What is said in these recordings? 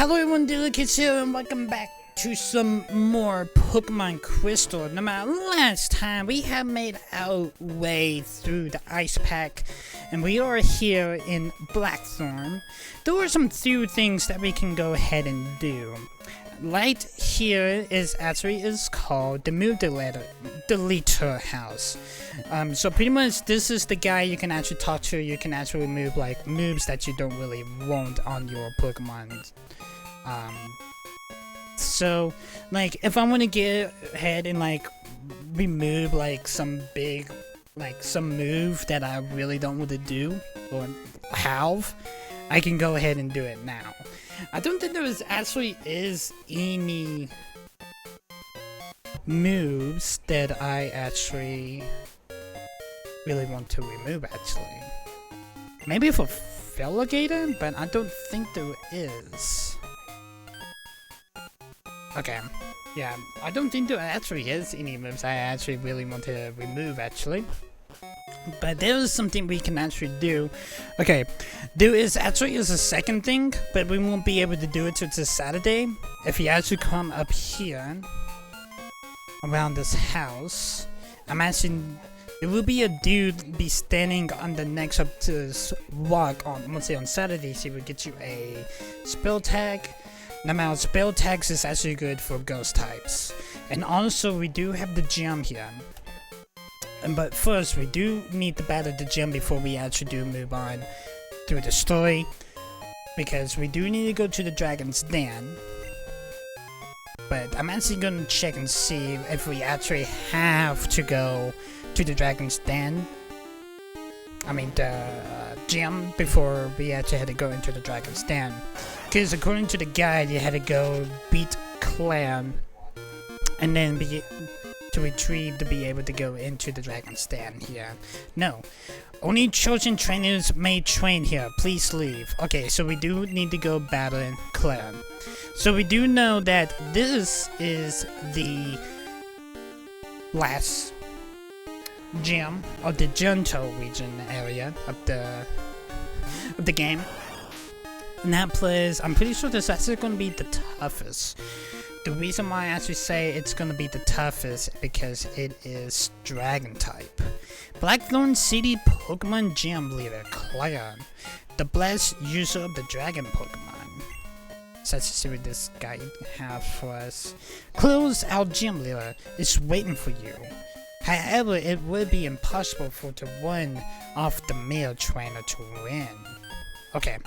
Hello everyone, Delicates here, and welcome back to some more Pokemon Crystal. No matter last time, we have made our way through the Ice Pack, and we are here in Blackthorn. There are some few things that we can go ahead and do. Right here is called the Move Deleter House. So pretty much this is the guy you can actually talk to. You can actually remove like moves that you don't really want on your Pokemon. So like if I want to get ahead and like remove like some big some move that I really don't want to do or have, I can go ahead and do it now. I don't think there actually is any moves that I actually really want to remove actually. Maybe for Felligator, but I don't think there is. Okay, yeah, I don't think there actually is any moves I actually really want to remove actually. But there is something we can actually do. Okay, there is actually a second thing, but we won't be able to do it till this Saturday. If you actually come up here, around this house, I'm actually, there will be a dude be standing on the next up to this rock on, let's say on Saturday, so he will get you a spell tag. Now spell tags is actually good for ghost types. And also we do have the gym here. But first, we do need to battle the gym before we actually do move on through the story. Because we do need to go to the Dragon's Den. But I'm actually going to check and see if we actually have to go to the Dragon's Den. I mean, the gym before we actually had to go into the Dragon's Den. Because according to the guide, you had to go beat Clair. And then to retrieve to be able to go into the Dragon's Den here. No. Only chosen trainers may train here. Please leave. Okay, so we do need to go battle Clair. So we do know that this is the last gym of the Johto Region area of the game. And that plays, I'm pretty sure this is actually going to be the toughest. The reason why I actually say it's going to be the toughest because it is Dragon type. Blackthorn City Pokemon Gym Leader Clair, the blessed user of the Dragon Pokemon. So let's see what this guy has for us. Clair's our gym leader is waiting for you. However, it would be impossible for to win off the male trainer to win. Okay,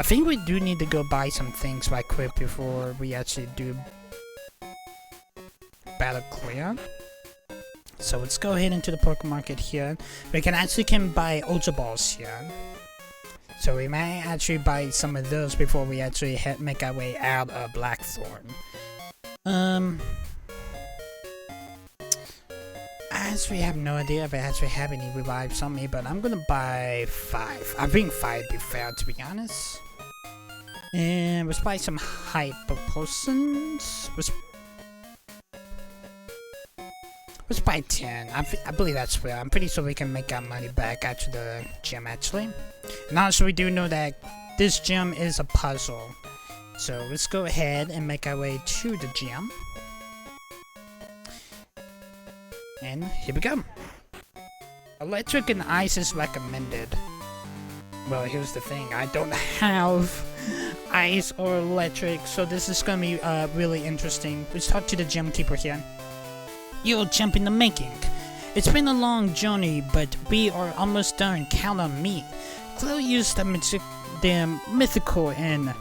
I think we do need to go buy some things right quick before we actually do battle Clair. So let's go ahead into the Pokemon Market here. We can buy Ultra Balls here. So we might actually buy some of those before we actually make our way out of Blackthorn. I actually have no idea if I actually have any revives on me, but I'm gonna buy 5. I think 5 would be fair, to be honest. And let's buy some Hyper Potions. Let's buy 10. I believe that's fair. I'm pretty sure we can make our money back after the gym, actually. And also, we do know that this gym is a puzzle. So let's go ahead and make our way to the gym. And here we go. Electric and ice is recommended. Well, here's the thing. I don't have ice or electric, so this is going to be really interesting. Let's talk to the gym keeper here. You're jump in the making. It's been a long journey, but we are almost done. Count on me. Clair used the mythical and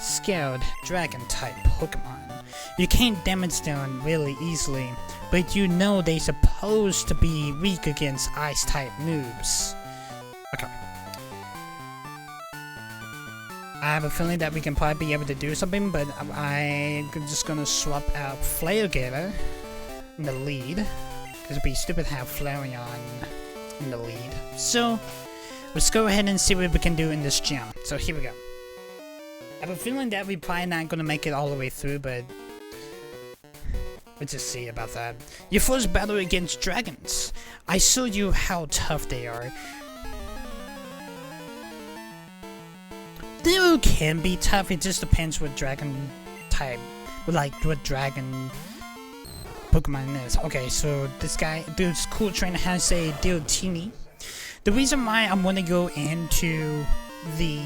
scared dragon type Pokemon. You can't damage them really easily, but you know they're supposed to be weak against ice type moves. Okay. I have a feeling that we can probably be able to do something, but I'm just gonna swap out Felligator in the lead, because it'd be stupid to have Flareon in the lead. So let's go ahead and see what we can do in this gym. So here we go. I have a feeling that we're probably not gonna make it all the way through, but let's just see about that. Your first battle against dragons. I showed you how tough they are. still can be tough. It just depends what dragon type, like what dragon Pokemon is. Okay, so this cool trainer has a Dratini. The reason why I want to go into the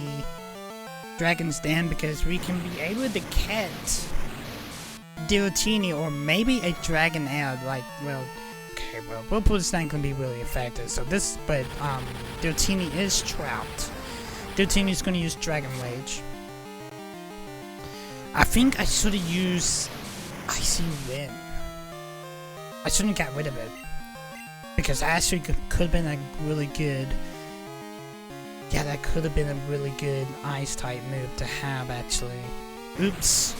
Dragon's Den because we can be able to catch Dratini or maybe a Dragonair. Like, well, okay, well, Whirlpool's not gonna be really effective. So this, but Dratini is trapped. Dratini's gonna use Dragon Rage. I think I should have used Icy Wind. I shouldn't have got rid of it. Because actually could have been a really good... Yeah, that could have been a really good ice type move to have actually. Oops.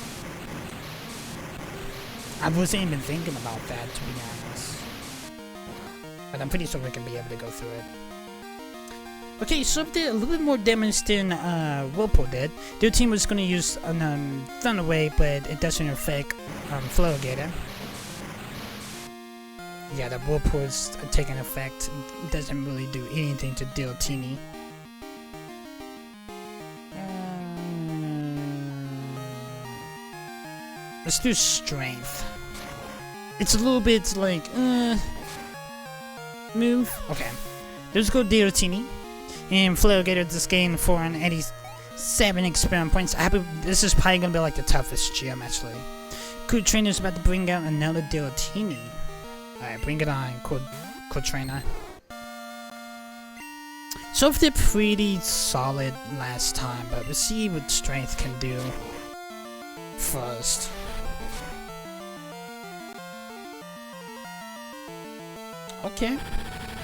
I wasn't even thinking about that, to be honest. But I'm pretty sure we can be able to go through it. Okay, so did a little bit more damage than Whirlpool did. Their team was going to use Thunder Wave, but it doesn't affect Flowgator. Yeah, the Whirlpool is taking effect. It doesn't really do anything to Dratini. Let's do Strength. It's a little bit like, move. Okay. Let's go Dratini. And Flowgator just gained 487 experiment points. This is probably gonna be like the toughest gym actually. Cool Trainer's about to bring out another Dratini. Alright, bring it on, cool Trainer. So if they're pretty solid last time, but we'll see what Strength can do first. Okay.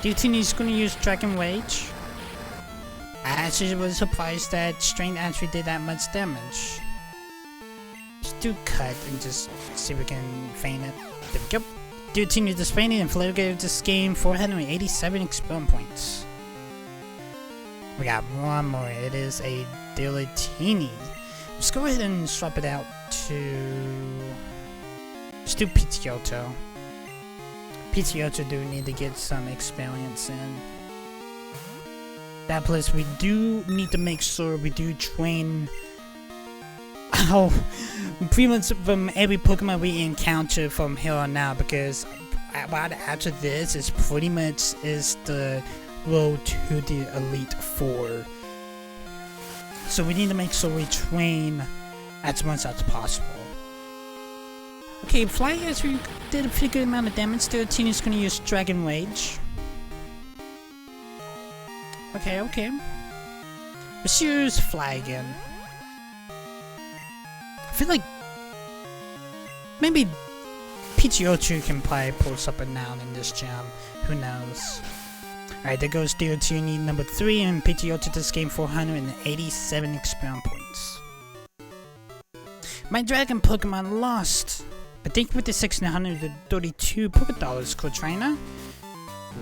Dratini's gonna use Dragon Rage. I actually was surprised that Strength actually did that much damage. Just do Cut and just see if we can feign it. There we go. Dratini just fainted and Flowgator just gained 487 experiment points. We got one more. It is a Dratini. Let's go ahead and swap it out to... Let's do Pidgeotto. Pidgeotto do need to get some experience in. That plus we do need to make sure we do train pretty much from every Pokemon we encounter from here on out, because after this is pretty much is the road to the Elite Four. So we need to make sure we train as much as possible. Okay, Fly actually did a pretty good amount of damage. Dratini's gonna use Dragon Rage. Okay, okay. Let's use Fly again. I feel like maybe Pidgeotto can probably pull something down in this gym. Who knows? Alright, there goes Dratini number 3, and Pidgeotto just gained 487 experiment points. My Dragon Pokemon lost. But thank you for the 632 Pokédollars, cool Trainer.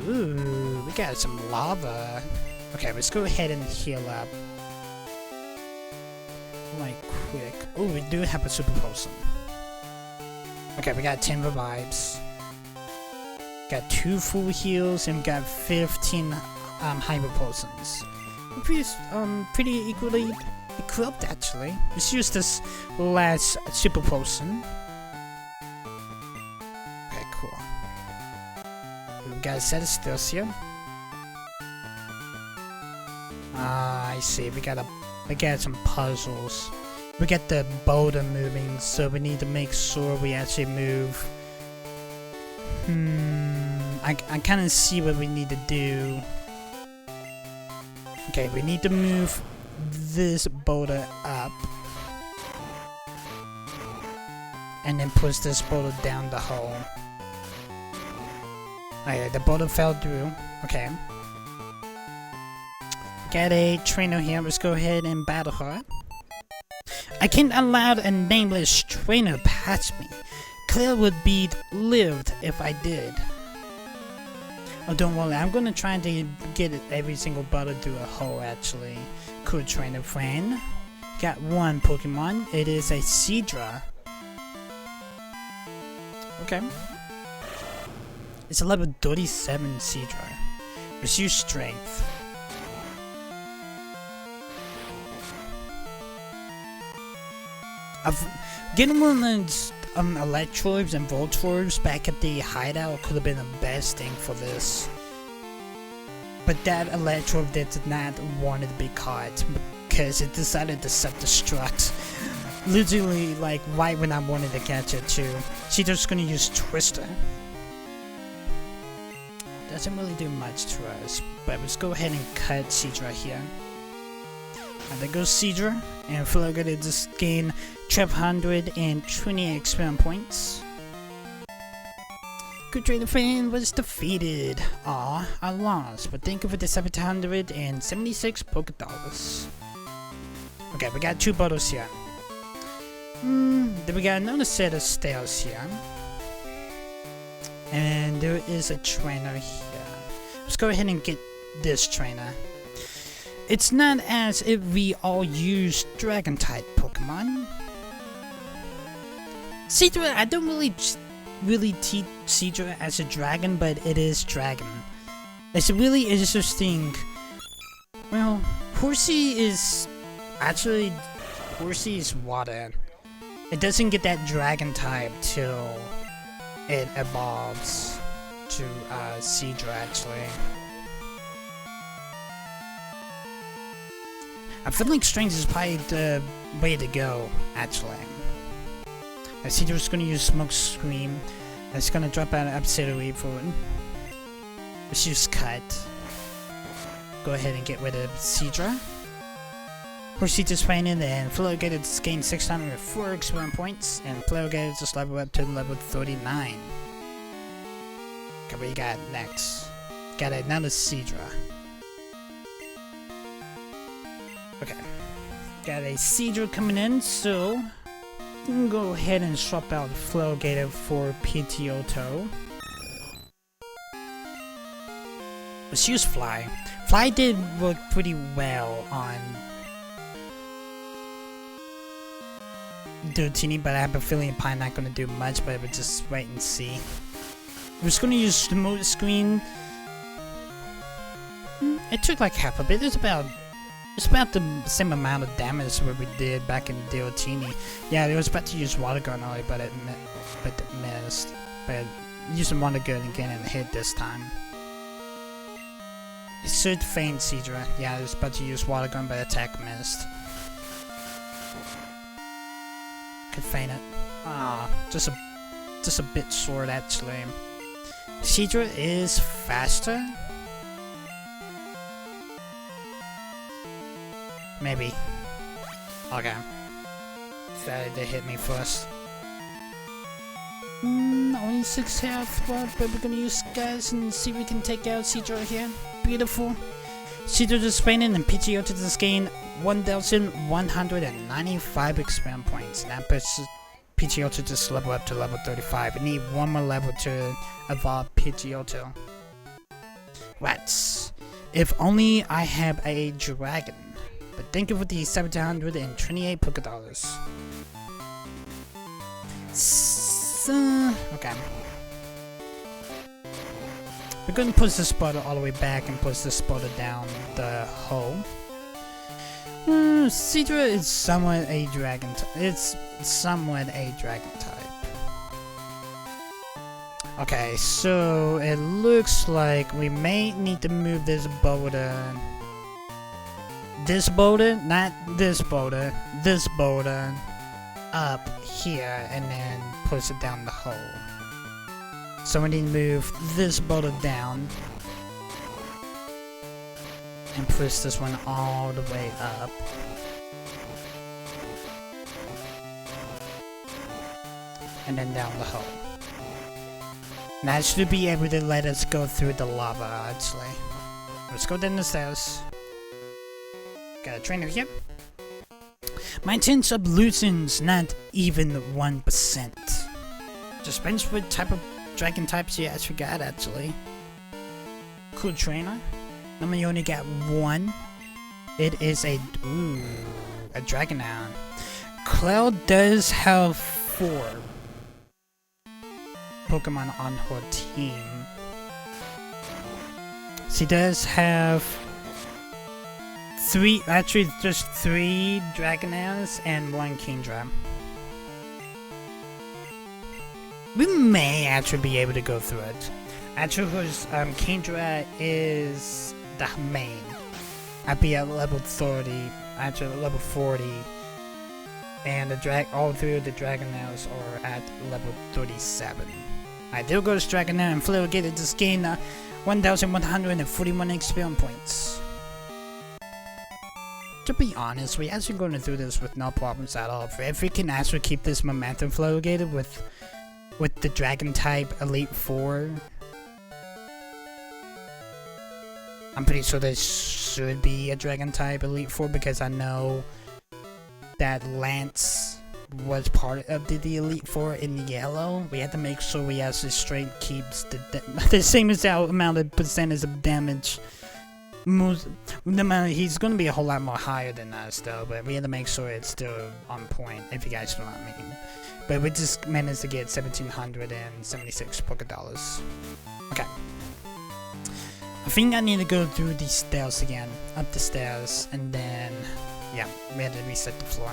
Ooh, we got some lava. Okay, let's go ahead and heal up. Like, quick. Oh, we do have a Super Potion. Okay, we got 10 revives. Got 2 full heals, and we got 15 Hyper Potions. Pretty equally equipped, actually. Let's use this last Super Potion. Okay, cool. We got a set of stills here. I see. We got some puzzles. We got the boulder moving, so we need to make sure we actually move. I kind of see what we need to do. Okay, we need to move this boulder up. And then push this boulder down the hole. Okay, the boulder fell through. Okay. Got a trainer here. Let's go ahead and battle her. I can't allow a nameless trainer past me. Clair would be lived if I did. Oh, don't worry. I'm gonna try to get every single battle through a hole, actually. Cool trainer friend. Got one Pokemon. It is a Seadra. Okay. It's a level 37 Seadra. Let's use Strength. Getting one of those Electrobes and Voltorbs back at the hideout could have been the best thing for this. But that Electrobe did not want it to be caught because it decided to self-destruct. Literally, like, right when I wanted to catch it too. She's just gonna use Twister. Doesn't really do much to us, but let's go ahead and cut Seadra here. And there goes Seadra, and Fluke did just gain 1220 experience points. Good Dragon Fang was defeated. Aw, I lost, but thank you for the 776 Pokédollars. Okay, we got 2 bottles here. Then we got another set of stairs here. And there is a trainer here. Let's go ahead and get this trainer. It's not as if we all use Dragon-type Pokemon. Seadra, I don't really teach Seadra as a dragon, but it is dragon. It's really interesting. Well, Horsey is water. It doesn't get that dragon type till it evolves to Seadra actually. I feel like Strength is probably the way to go actually. Seadra's gonna use Smoke Scream. It's gonna drop out absolutely for it. Let's use Cut. Go ahead and get rid of Seadra. Horsey just playing in there, and Fluke just gained 604 experience points, and Fluke just leveled up to level 39. Okay, what you got next? Got another Seadra. Okay, got a Seadra coming in, so we can go ahead and swap out Fluke for Pidgeotto. Let's use Fly. Fly did work pretty well on Dratini, but I have a feeling probably not gonna do much, but we'll just wait and see. We're just gonna use Smoke Screen. It took like half of it. It's about the same amount of damage what we did back in Dratini. Yeah, it was about to use Water Gun early, but it missed. But using Water Gun again and hit this time. It should feint Seadra. Yeah, it was about to use Water Gun, but attack missed. Could feint it. Ah, just a bit short actually. Seadra is faster. Maybe. Okay. Decided to hit me first. Only 6 health, but we're gonna use Gas and see if we can take out Seadra here. Beautiful. Seadra just feinted and Pidgeotto just gained 1,195 experience points. And that puts Pidgeotto just level up to level 35. We need one more level to evolve Pidgeotto. Rats. If only I have a dragon. But thank you for the 728 Pokédollars. Okay. We're going to push this spotter all the way back and push this spotter down the hole. Seadra is somewhat a dragon type. It's somewhat a dragon type. Okay, so it looks like we may need to move this boulder. This boulder, not this boulder, this boulder up here and then push it down the hole. So we need to move this boulder down and push this one all the way up. And then down the hole. And that should be able to let us go through the lava actually. Let's go down the stairs. Got a trainer here. My chance of loosens not even 1%. Just bench what type of dragon types you actually got actually. Cool trainer. Number you only got 1. It is a Dragonair. Clair does have 4 Pokemon on her team. She does have 3, actually just 3 Dragonairs and 1 Kingdra. we may actually be able to go through it. Actually, because Kingdra is the main. I'd be at level 30, actually level 40, and the all three of the Dragonairs are at level 37. I do go to Dragonair and Dragonite to gain 1,141 experience points. To be honest, we're actually going to do this with no problems at all. If we can actually keep this momentum flogated with the Dragon type Elite 4, I'm pretty sure there should be a Dragon type Elite 4 because I know that Lance was part of the Elite 4 in yellow. We have to make sure we actually straight keeps the same amount of percentage of damage. He's going to be a whole lot more higher than us though, but we have to make sure it's still on point, if you guys know what I mean. But we just managed to get 1,776 Pokédollars. Okay. I think I need to go through these stairs again, up the stairs, and then, yeah, we had to reset the floor.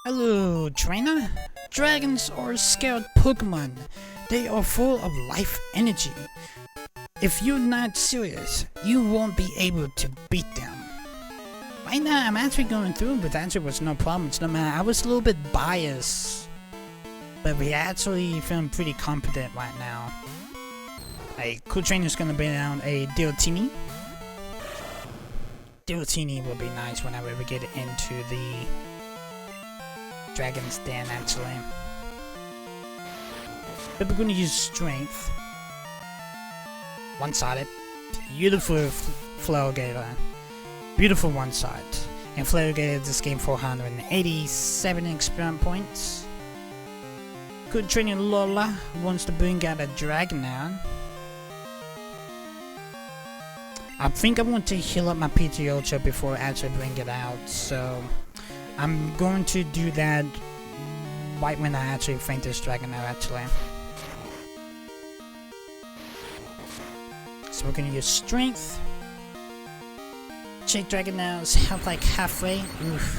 Hello, trainer? Dragons are scared Pokemon. They are full of life energy. If you're not serious, you won't be able to beat them. Right now, I'm actually going through, but actually was no problem. It's no matter. I was a little bit biased, but we actually feeling pretty confident right now. A cool trainer's gonna bring down a Dratini. Dratini will be nice whenever we get into the Dragon's Den, actually. But we're gonna use Strength. One-sided. Beautiful Flare. Beautiful one-sided. And Flare just gained 487 experience points. Good trainer Lola wants to bring out a Dragonair. I think I want to heal up my Pidgeotto before I actually bring it out, so I'm going to do that right when I actually faint this Dragonair, actually. So we're gonna use Strength. Check Dragonair's health like halfway. Oof.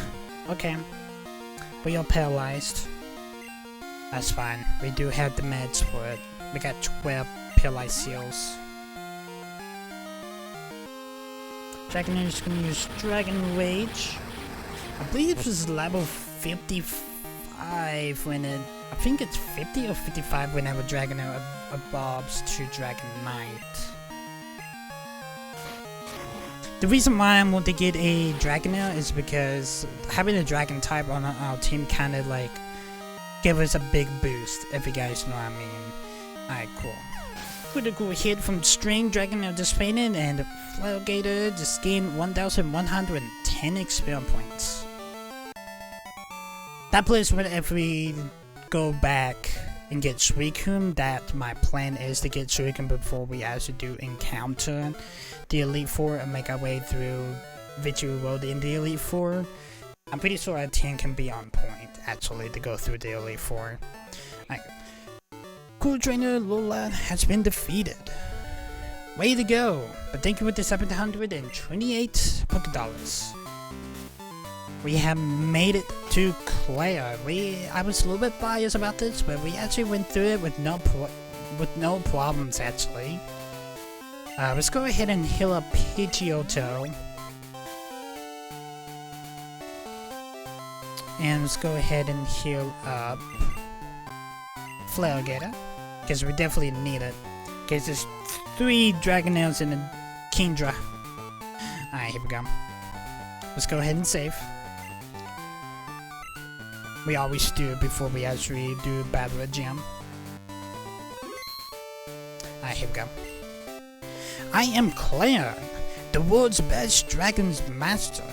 Okay. But you're paralyzed. That's fine. We do have the meds for it. We got 12 paralyzed seals. Dragonair's gonna use Dragon Rage. I believe this is level 55 when it... I think it's 50 or 55 whenever Dragonair evolves to Dragonite. The reason why I want to get a Dragonair is because having a Dragon type on our team kind of like give us a big boost, if you guys know what I mean. Alright, cool. Critical hit from String, Dragonair dissipated, and Flare just gained 1,110 experience points. That place where if we go back and get Suicune, that my plan is to get Suicune before we actually do encounter the Elite Four and make our way through Victory Road in the Elite Four. I'm pretty sure our team can be on point, actually, to go through the Elite Four. Like, Cool Trainer Lola has been defeated. Way to go! But thank you for the 728 Pokédollars. We have made it to Clair. I was a little bit biased about this, but we actually went through it with no problems, actually. Let's go ahead and heal up Pidgeotto. And let's go ahead and heal up Flare, because we definitely need it. Because there's 3 Dragonairs and a Kingdra. Alright, here we go. Let's go ahead and save. We always do it before we actually do battle at gym. Alright, here we go. I am Clair, the world's best Dragon's master.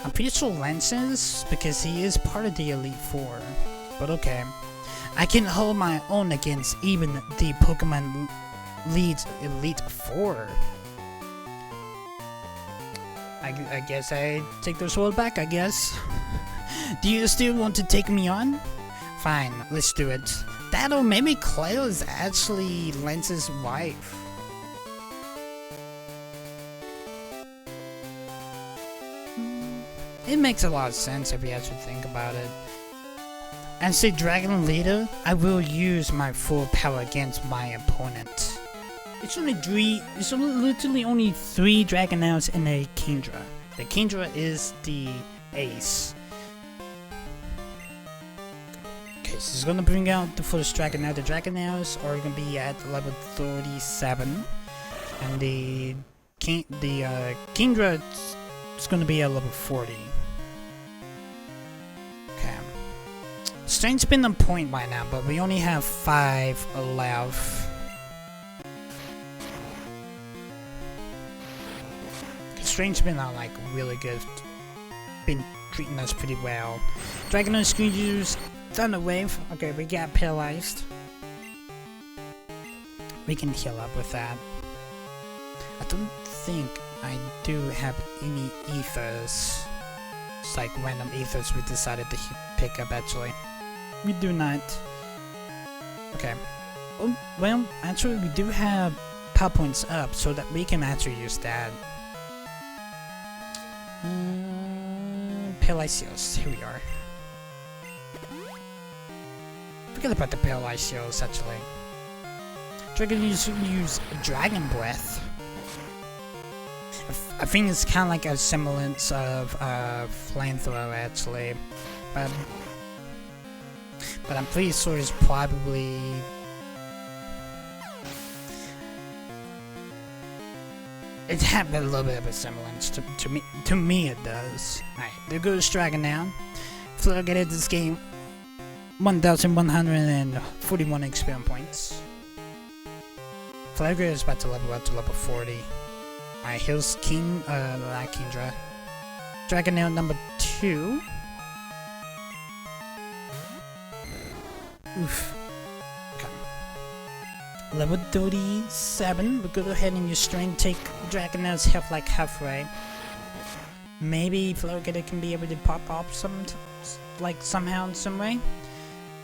I'm pretty sure Lance is, because he is part of the Elite Four. But okay. I can hold my own against even the Pokemon Leads Elite Four. I guess I take the sword back, I guess. Do you still want to take me on? Fine, let's do it. That or maybe Clair is actually Lance's wife. It makes a lot of sense if you actually think about it. and say Dragon Leader, I will use my full power against my opponent. It's literally only 3 Dragonairs and a Kingdra. The Kingdra is the ace. Okay, so it's gonna bring out the first Dragonair. The Dragonairs are gonna be at level 37, and the Kingdra is gonna be at level 40. Okay. Strength's been on point by now, but we only have 5 left. Strength's been on like really good. Been treating us pretty well. Dragonair's gonna use Thunder Wave. Okay, we got paralyzed. We can heal up with that. I don't think I do have any ethers. It's like random ethers we decided to pick up actually. We do not. Okay. Oh, well, actually we do have power points up so that we can actually use that. Paralyzed. Here we are. Forget about the paralyzed actually. Dragonair use Dragon Breath. I think it's kind of like a semblance of flamethrower actually, but I'm pretty sure it's probably. It had a little bit of a semblance to me. To me, it does. Alright, there goes Dragonair. Fluke at this game. 1,141 experience points. Fluke is about to level up to level 40. Alright, here's Kingdra. Dragonair number 2. Oof. Level 37, we'll go ahead and use Strength, take Dragonair's health like halfway. Maybe Fluke can be able to pop off somehow in some way.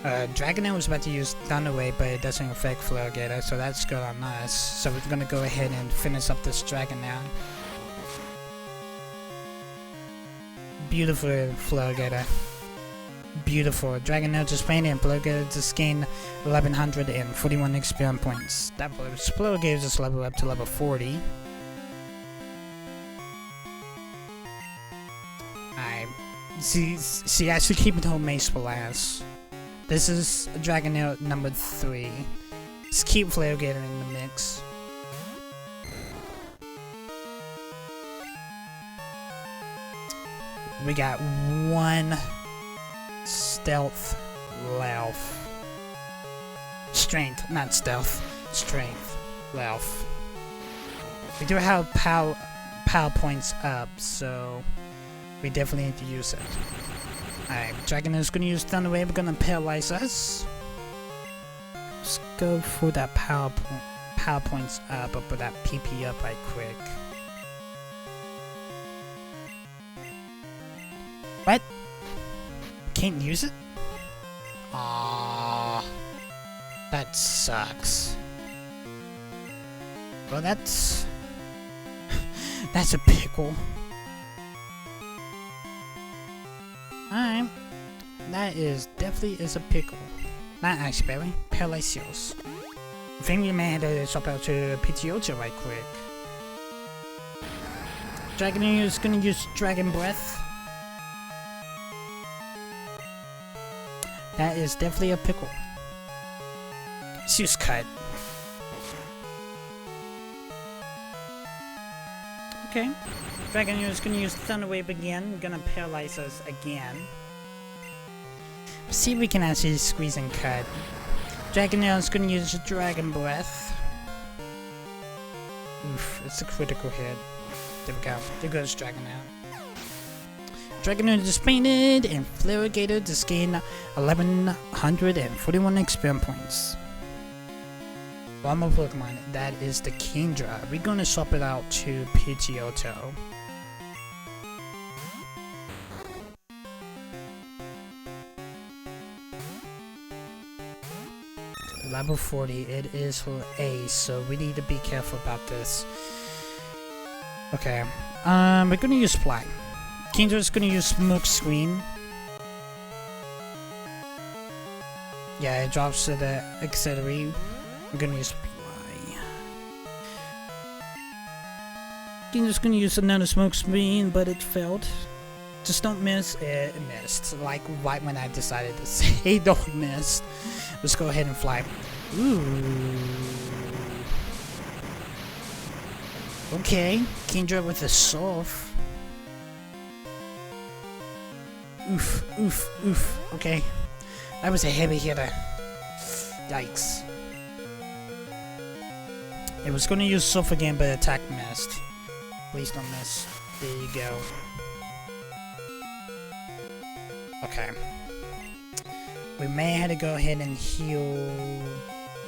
Dragonair was about to use Thunder Wave, but it doesn't affect Fluke, so that's good on us. So we're gonna go ahead and finish up this Dragonair. Beautiful Fluke. Beautiful. Dragonair just painted and Fluke just gained 1,141 experience points. That Fluke gives us level up to level 40. Alright. See, I should keep it home mace for last. This is Dragonair number 3. Let's keep Fluke in the mix. We got 1 stealth left. Strength, not stealth. Strength left. We do have power points up, so we definitely need to use it. Alright, Dragonair's gonna use Thunder Wave, gonna paralyze us. Let's go for that power points up, or put that PP up right quick. What? Can't use it? Aww. That sucks. Well, that's a pickle. Alright. That definitely is a pickle. Not actually, paralyzed. I think we may have to swap out to Pidgeotto right quick. Dragonair is gonna use Dragon Breath. That is definitely a pickle. Let's use Cut. Okay. Dragonair is gonna use Thunder Wave again, gonna paralyze us again. See if we can actually squeeze and cut. Dragonair is gonna use Dragon Breath. Oof, it's a critical hit. There we go. There goes Dragonair. Dragonair just painted and Florigator just gained 1,141 experience points. One more Pokemon, that is the Kingdra. We're gonna swap it out to Pidgeotto. Level 40, it is for Ace, so we need to be careful about this. Okay, we're gonna use Fly. Kindra's gonna use Smoke Screen. Yeah, it drops to the auxiliary. I'm gonna use Y. I'm just gonna use another smoke screen, but it failed. Just don't miss. It missed. Like right when I decided to say don't miss. Let's go ahead and fly. Ooh. Okay, Kingdra with the Surf. Oof, oof, oof. Okay. That was a heavy hitter. Yikes. It was gonna use Surf again, but attack missed. Please don't miss. There you go. Okay. We may have to go ahead and heal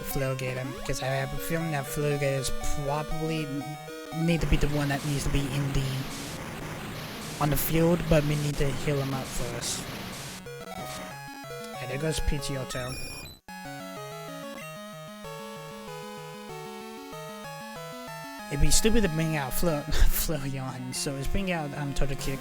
Flowgator, because I have a feeling that Flowgator is probably need to be the one that needs to be in the on the field, but we need to heal him up first. Okay, there goes Pidgeotto. It'd be stupid to bring out Flareon, so let's bring out Total Kick.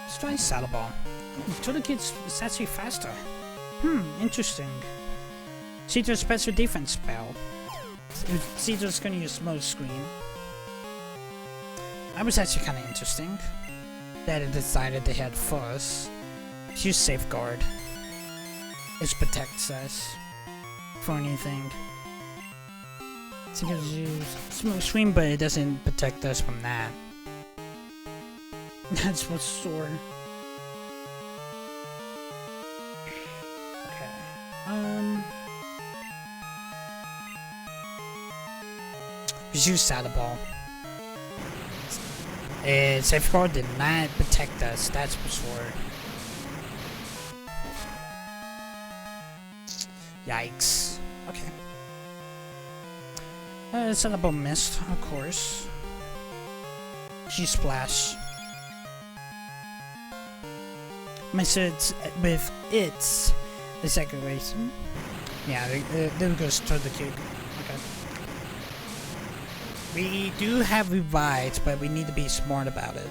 Let's try Saddle Ball. Total Kick is actually faster. Interesting. Cedar's special defense spell. Cedar's gonna use Smoke Screen. That was actually kind of interesting. That it decided to head first. Use Safeguard. It protects us for anything. Cedar's use Smoke Screen, but it doesn't protect us from that. That's what's sore. Use Saddle Ball. Safeguard did not protect us, that's for sure. Yikes. Okay. Saddle Ball missed, of course. Use Splash. Message with its exaggeration. Yeah, there goes Total Kick. Okay. We do have revives, but we need to be smart about it.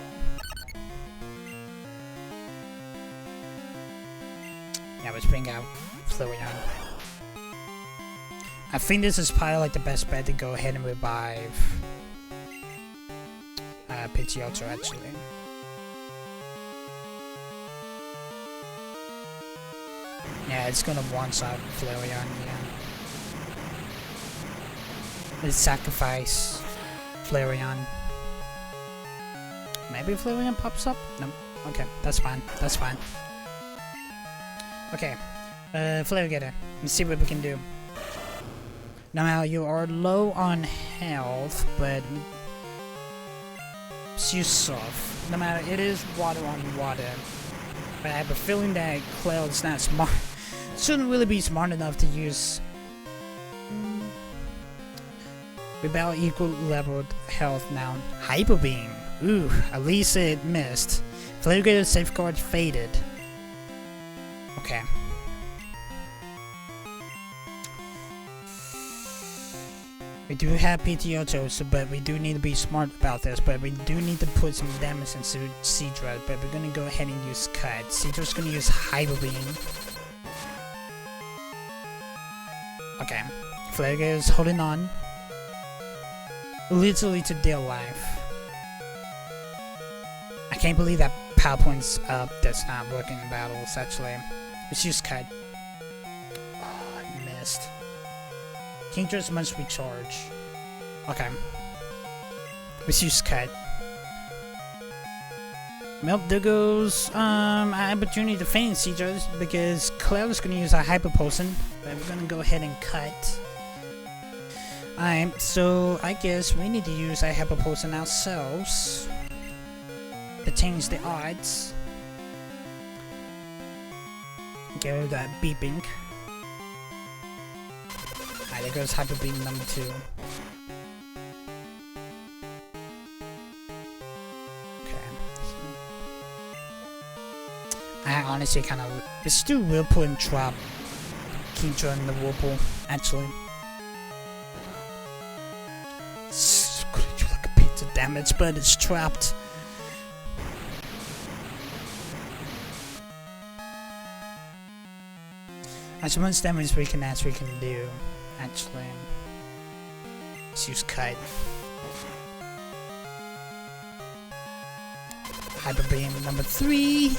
Yeah, let's bring out Flareon. I think this is probably like the best bet to go ahead and revive Pidgeotto actually. Yeah, it's gonna one-shot Flareon, yeah. Let's sacrifice Flareon. Maybe Flareon pops up? No. Okay, that's fine. That's fine. Okay. Flare-Getter. Let's see what we can do. Now you are low on health, but use Surf. No matter, it is water on water. But I have a feeling that Clair is not smart. Shouldn't really be smart enough to use about equal leveled health now. Hyper Beam. Ooh, at least it missed. Flare-Getter's Safeguard faded. Okay. We do have Pidgeotto, so, but we do need to be smart about this. But we do need to put some damage into Seadra. But we're gonna go ahead and use Cut. Seadra's gonna use Hyper Beam. Okay. Flare-Getter is holding on. Literally to dear life. I can't believe that PowerPoint's up. That's not working in battles, actually. Let's use Cut. Oh, I missed. Kingdra must recharge. Okay. Let's use Cut. Well, there goes an opportunity to feign Seadra because Clair is gonna use a Hyper Potion, but we're gonna go ahead and cut. Alright, so I guess we need to use a Hyper Potion ourselves to change the odds. Get rid of that beeping. Alright, there goes Hyper Beam number 2. Okay. I honestly kind of... Let's do Whirlpool and trap Kingdra in the Whirlpool, actually. It's gonna do like a bit of damage, but it's trapped. As much damage we can do, actually. Let's use Kite. Hyper Beam number 3.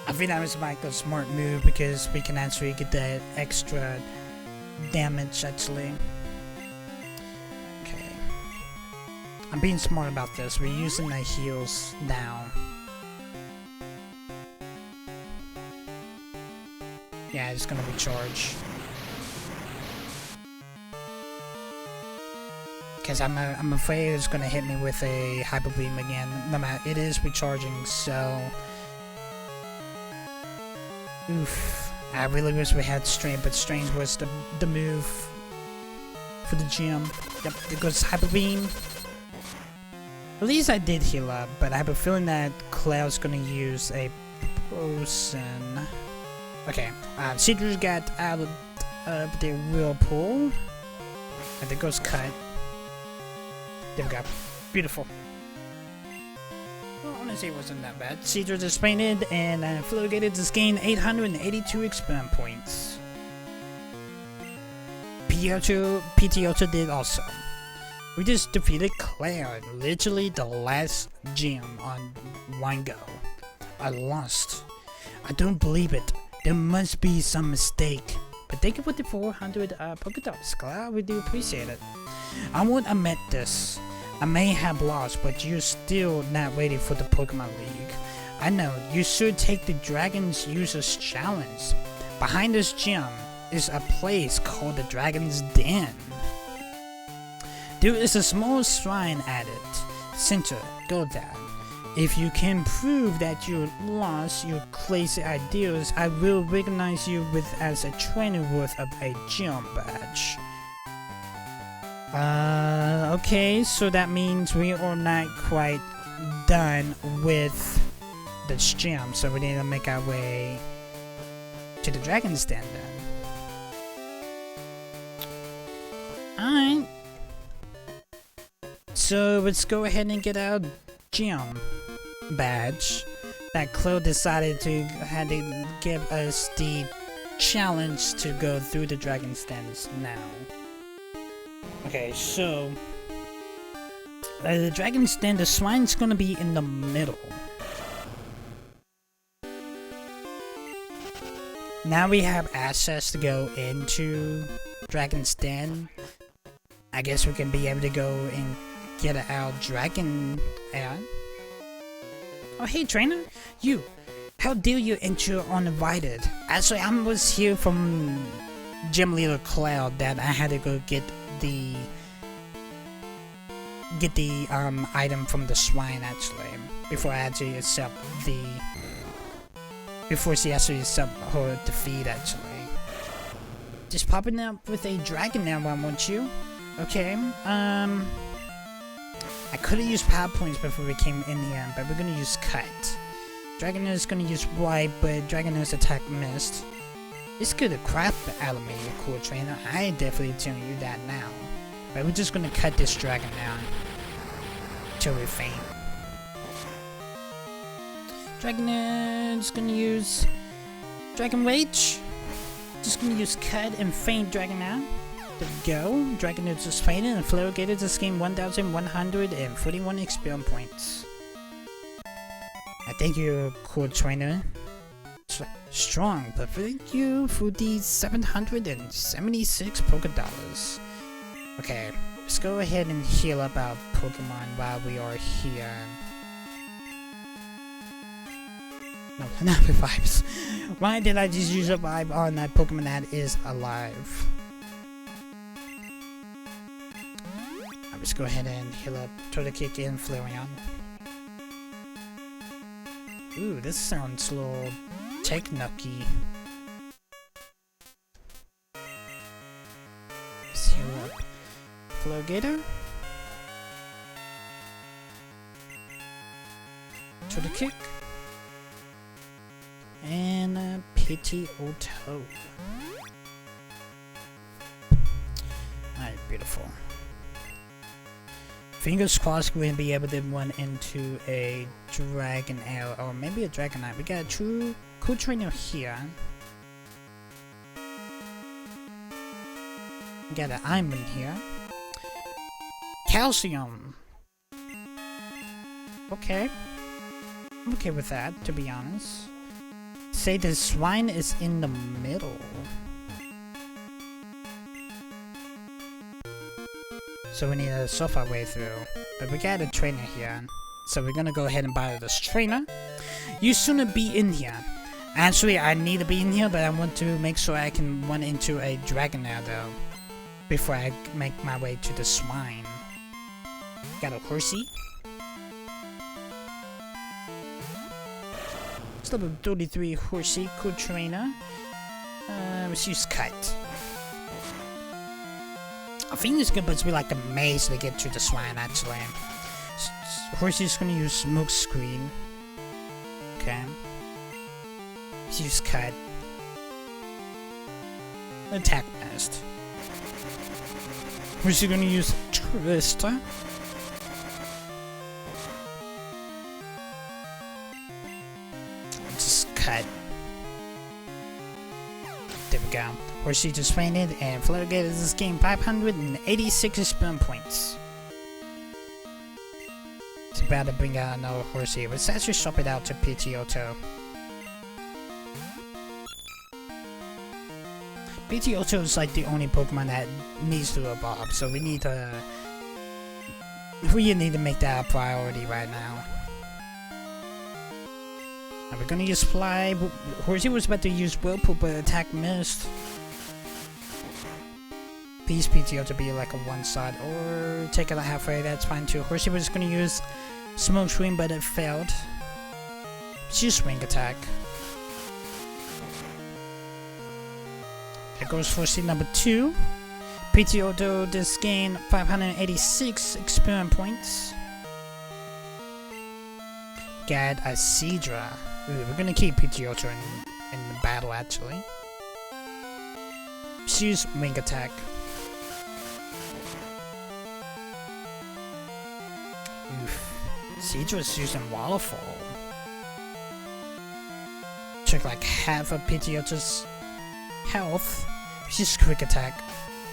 I think that was like a smart move because we can actually get that extra damage actually. Okay. I'm being smart about this. We're using the heals now. Yeah, it's gonna recharge. Because I'm afraid it's gonna hit me with a Hyper Beam again. No matter, it is recharging, so. Oof. I really wish we had Strain, but Strain was the move for the gym. Yep, there goes Hyper Beam. At least I did heal up, but I have a feeling that Clair's gonna use a potion. Okay, Citrus got out of the Whirlpool. And there goes Cut. There we go. Beautiful. Well, honestly, it wasn't that bad. Citrus is painted, and Flugated just gained 882 experience points. PTO did also. We just defeated Clair, literally the last gym on one go. I lost. I don't believe it. There must be some mistake. But thank you for the 400 Pokédogs, Clair. We do appreciate it. I won't admit this. I may have lost, but you're still not ready for the Pokemon League. I know, you should take the Dragon's Users Challenge. Behind this gym is a place called the Dragon's Den. There is a small shrine at it. Center, go there. If you can prove that you lost your crazy ideas, I will recognize you with as a trainer worth of a gym badge. Okay, so that means we are not quite done with the gym, so we need to make our way to the Dragon's Den then. Alright. So let's go ahead and get our gym badge that Clair decided to had to give us the challenge to go through the Dragon's Den now. Okay, so the Dragon's Den, the shrine's gonna be in the middle. Now we have access to go into Dragon's Den. I guess we can be able to go and get our Dragon out. Oh hey trainer, you! How dare you enter uninvited? Actually, I was here from Gym Leader Clair that I had to go get the item from the shrine actually before I actually accept the she actually accept her defeat actually. Just popping up with a Dragonair one, won't you? Okay, I could have used power points before we came in here, but we're gonna use Cut. Dragonair is gonna use Wipe, but Dragonair's attack missed. It's good to crap out of me, you cool trainer. I ain't definitely telling you that now. But we're just gonna cut this dragon down till we faint. Dragonair's gonna use Dragon Rage. Just gonna use Cut and faint Dragonair. There we go. Dragonair just fainted and Florigated just gained 1,141 experience points. I thank you, cool trainer. Strong, but thank you for these 776 Pokédollars. Okay, let's go ahead and heal up our Pokemon while we are here. No, not revives. Why did I just use a vibe on that Pokemon that is alive? Let's go ahead and heal up Turtle Kick and Flareon. Ooh, this sounds a little techno-y. Let's heal up Florgator. Turtle Kick. And Pity Oto. Alright, beautiful. Fingers crossed we're gonna be able to run into a Dragonair or maybe a Dragonite. We got a true cool trainer here. We got an Iron here. Calcium. Okay. I'm okay with that, to be honest. Say the swine is in the middle. So we need to surf our way through. But we got a trainer here. So we're gonna go ahead and buy this trainer. You shouldn't be in here. Actually, I need to be in here, but I want to make sure I can run into a Dragonair though. Before I make my way to the swine. Got a horsey. It's level 33 horsey, cool trainer. Let's use kite. I think it's gonna be like a maze to get to the swine actually. Horsey's gonna use smoke screen. Okay. Let's use kite. Attack nest. Horsey gonna use Twister. Cut. There we go. Horsey just fainted and Fluttergated this game 586 experience points. It's about to bring out another Horsey. Let's actually swap it out to Pidgeotto. Pidgeotto is like the only Pokemon that needs to evolve, so we need to make that a priority right now. And we're gonna use Fly. Horsey was about to use Whirlpool, but attack missed. Please Pidgeotto to be like a one-shot, or take it halfway, that's fine too. Horsey was gonna use Smoke Screen, but it failed. Let's use Swing Attack. There goes Horsey number 2. Pidgeotto this gain 586 experience points. Got a Seadra. Ooh, we're gonna keep Pidgeotto in the battle actually. Let's use Wing Attack. Oof. Seadra's using Waterfall. Took like half of Pidgeotto's health. Let's use Quick Attack.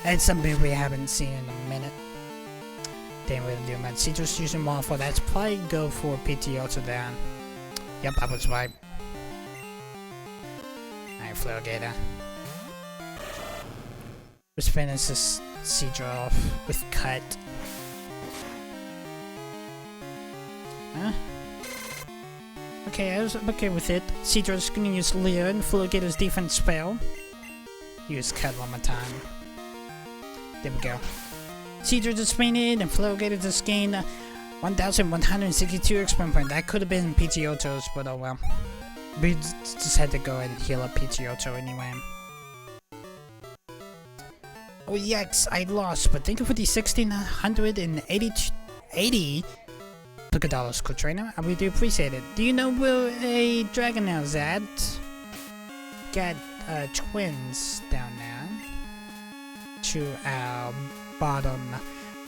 It's something we haven't seen in a minute. Didn't really do much. Seadra's using Waterfall. That's probably go for Pidgeotto there. Yep, I was right. Alright, Fluttergator. Let's finish this Seadra off with Cut. Huh? Okay, I was okay with it. Seadra's gonna use Leer and Fluttergator's defense spell. Use Cut one more time. There we go. Seadra just fainted and Fluttergator just gained 1,162 experience points. That could have been Pidgeotto's, but oh well. We just had to go and heal up Pidgeotto anyway. Oh yikes, I lost, but thank you for the 1,680 $80 cool trainer. I really do appreciate it. Do you know where a Dragonair is at? Got twins down there. To our bottom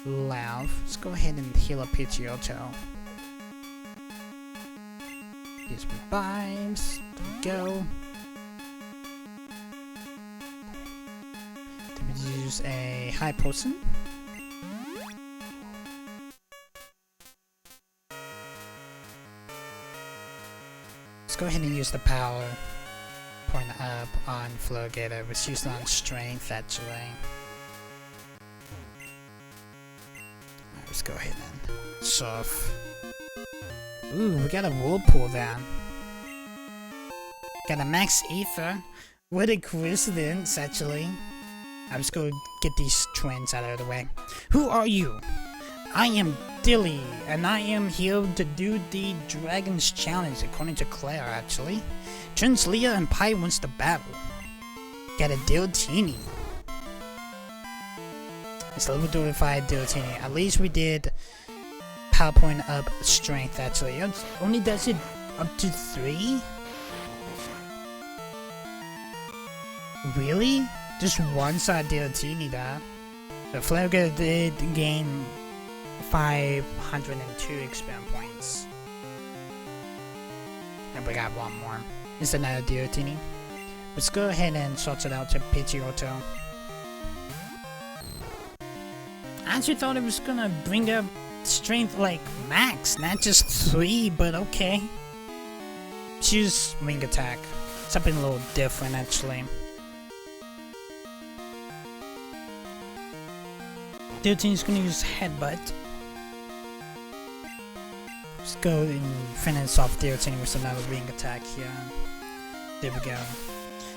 left. Let's go ahead and heal up Pidgeotto. Use revives. There we go. Then we use a high potion. Let's go ahead and use the power point up on Fluttergator. Let's use it on strength actually. Let's go ahead and surf. Ooh, we got a Whirlpool there. Got a Max Ether. What a coincidence, actually. I'm just gonna get these twins out of the way. Who are you? I am Dilly, and I am here to do the Dragon's Challenge, according to Clair, actually. Turns Leah and Pi wins the battle. Got a Dratini. It's level 35 Dratini. At least we did PowerPoint up strength actually. It only does it up to 3? Really? Just one side Dratini there. The Fluttergator did gain 502 experience points. And we got one more. It's another Dratini. Let's go ahead and sort it out to Pidgeotto. I actually thought it was gonna bring up strength like max, not just 3, but okay. Choose wing attack. Something a little different actually. Dratini's gonna use headbutt. Let's go and finish off Dratini with another wing attack here. There we go.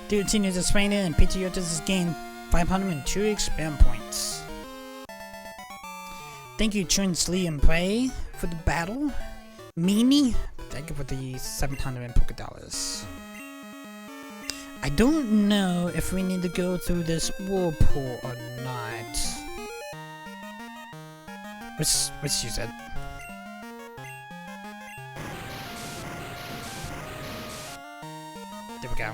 Dratini is expanded and Pidgeotto has gained 502 experience points. Thank you, Chunsley and Prey, for the battle. Meanie, thank you for the 700 Poké Dollars. I don't know if we need to go through this Whirlpool or not. Let's use it. There we go.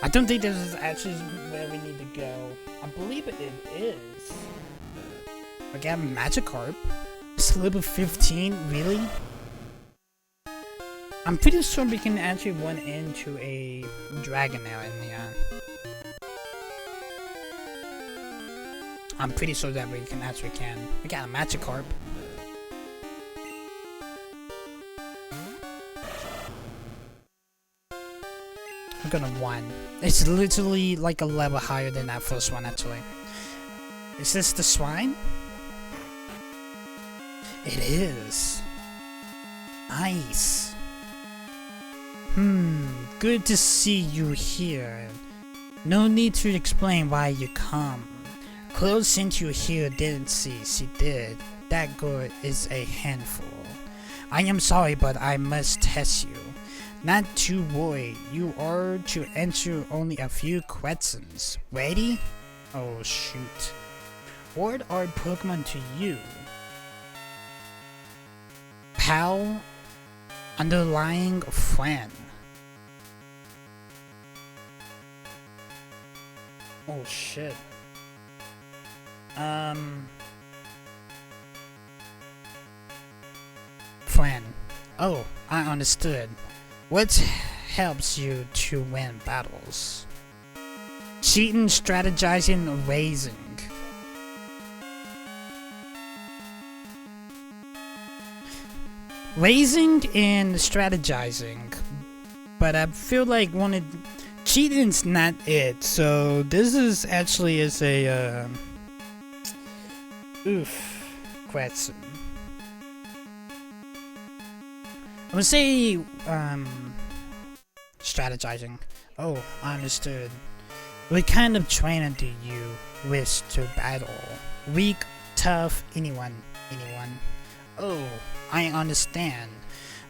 I don't think this is actually where we need to go. I believe it is. We got Magikarp. It's level 15, really? I'm pretty sure we can actually run into a Dragonair in the end. I'm pretty sure that we can. We got a Magikarp. I'm gonna 1. It's literally like a level higher than that first one actually. Is this the swine? It is. Nice. Good to see you here. No need to explain why you come. Clair sent you here, didn't she did. That girl is a handful. I am sorry, but I must test you. Not to worry, you are to answer only a few questions. Ready? Oh shoot. What are Pokemon to you? Pal, underlying friend. Oh shit. Friend. Oh, I understood. What helps you to win battles? Cheating, strategizing, raising. Raising and strategizing. But I feel like cheating's not it. So this is actually a question. I would say strategizing. Oh, I understood. What kind of trainer do you wish to battle? Weak, tough, anyone. Oh, I understand.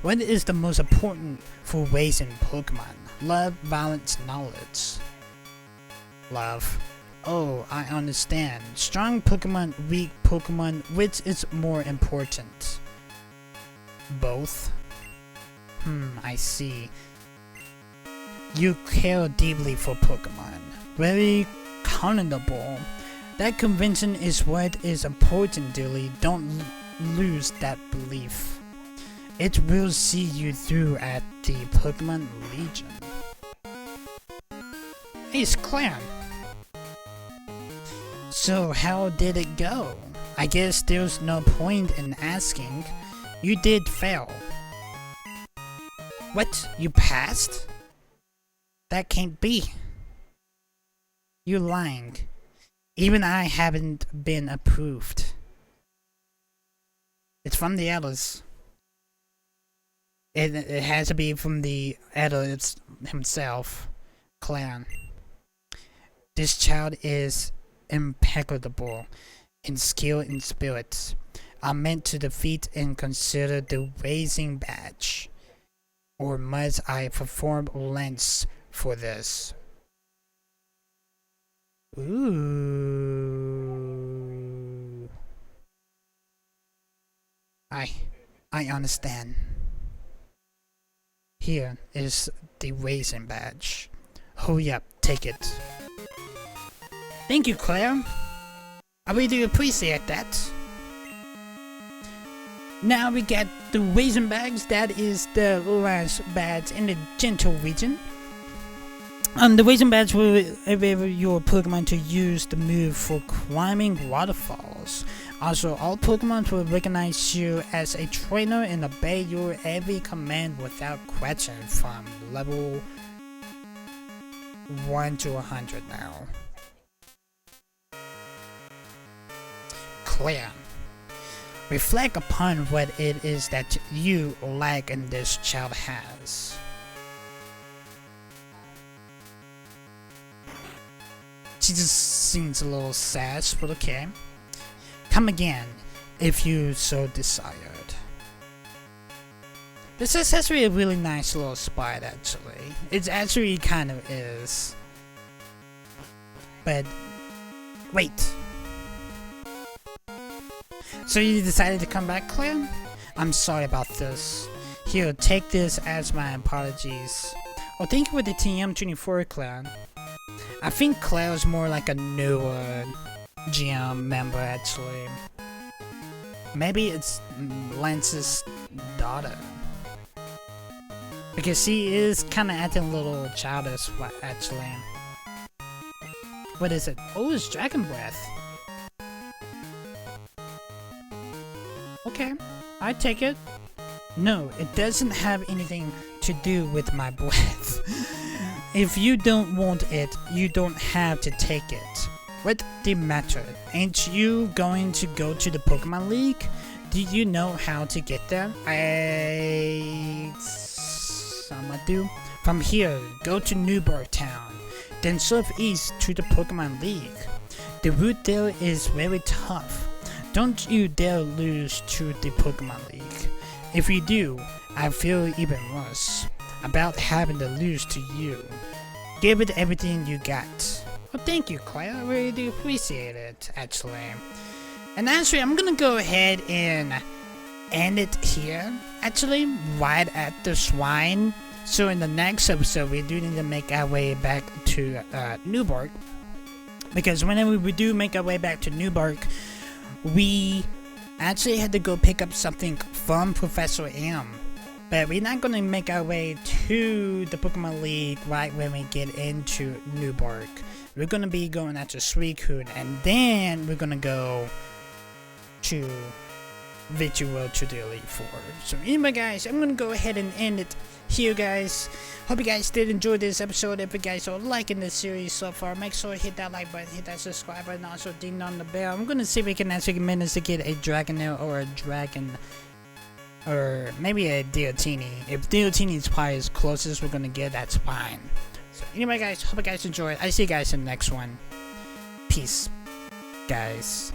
What is the most important for raising Pokemon? Love, balance, knowledge. Love. Oh, I understand. Strong Pokemon, weak Pokemon, which is more important? Both. I see. You care deeply for Pokemon. Very commendable. That convention is what is important, dearly. Don't lose that belief. It will see you through at the Pokemon Region. Hey, it's Clair. So how did it go? I guess there's no point in asking. You did fail. What? You passed? That can't be. You're lying. Even I haven't been approved. It's from the elders. It has to be from the elder himself, Clair. This child is impeccable in skill and spirit. I'm meant to defeat and consider the raising badge. Or must I perform lengths for this? Ooh. I understand. Here is the raising badge. Hurry up, take it. Thank you, Clair. I really do appreciate that. Now we get the Raisin Bags. That is the last badge in the Johto Region. The Raisin Badge will enable your Pokemon to use the move for climbing waterfalls. Also, all Pokemon will recognize you as a trainer and obey your every command without question from level 1 to 100 now. Clair. Reflect upon what it is that you lack and this child has. She just seems a little sad, but okay. Come again, if you so desired. This is actually a really nice little spot, actually. It actually kind of is. But, wait. So you decided to come back, Clair? I'm sorry about this. Here, take this as my apologies. Oh, thank you for the TM24, Clair. I think Clair is more like a newer GM member, actually. Maybe it's Lance's daughter. Because she is kind of acting a little childish, actually. What is it? Oh, it's Dragonbreath. Okay, I take it. No, it doesn't have anything to do with my breath. If you don't want it, you don't have to take it. What the matter? Ain't you going to go to the Pokemon League? Do you know how to get there? I'ma do. From here, go to Newburgh Town. Then surf east to the Pokemon League. The route there is very tough. Don't you dare lose to the Pokemon League. If you do, I feel even worse about having to lose to you. Give it everything you got. Well, thank you, Clair. I really do appreciate it, actually. And actually, I'm gonna go ahead and end it here. Actually, right at the shrine. So in the next episode, we do need to make our way back to Newburgh. Because whenever we do make our way back to Newburgh, we actually had to go pick up something from Professor M. But we're not going to make our way to the Pokemon League right when we get into Newburgh. We're going to be going after Suicune, and then we're going to go to Victory Road to the Elite Four. So anyway, guys, I'm going to go ahead and end it here, guys. Hope you guys did enjoy this episode. If you guys are liking this series so far, make sure to hit that like button, hit that subscribe button, also ding on the bell. I'm going to see if we can actually manage to get a Dragonair or a Dragon, or maybe a Dratini. If Dratini is probably as close as we're going to get, that's fine. So anyway, guys, hope you guys enjoyed. I see you guys in the next one. Peace, guys.